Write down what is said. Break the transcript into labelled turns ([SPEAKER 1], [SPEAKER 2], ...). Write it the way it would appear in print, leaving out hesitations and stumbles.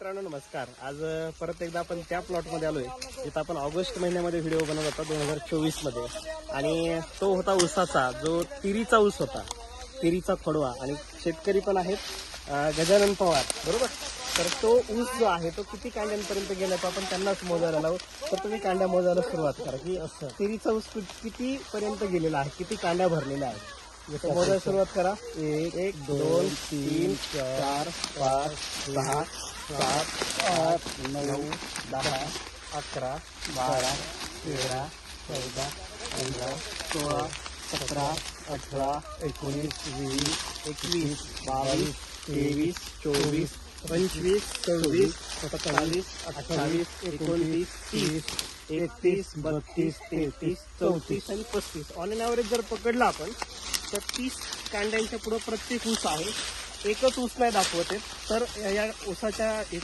[SPEAKER 1] मित्रांनो नमस्कार. आज परत एकदा आपण त्या प्लॉटमध्ये आलोय जिथं आपण ऑगस्ट महिन्यामध्ये व्हिडिओ बनवत होता 2024 मध्ये. आणि तो होता ऊसाचा, जो तिरीचा ऊस होता, तिरीचा खोडवा. आणि शेतकरी पण आहेत गजानन पवार, बरोबर. तर तो ऊस जो आहे तो किती कांड्यांपर्यंत गेला तो आपण त्यांनाच मोजायला लावू. तर तुम्ही कांड्या मोजायला सुरुवात करा की तिरीचा ऊस किती पर्यंत गेलेला आहे, किती कांड्या भरलेल्या आहेत. मोजायला सुरुवात करा. 1 2 3 4 5 6 7 8 9 10 11 12 13 14 15 16 17 18 19 20 21 22 23 24 25 26 27 28 29 30 31 32 33 34 आणि 35. ऑन एन ॲव्हरेज जर पकडला आपण तर 30 कांड्यांच्या पुढे प्रत्येक ऊस आहे. एकच ऊस नाही दाखवते. तर या ऊसाच्या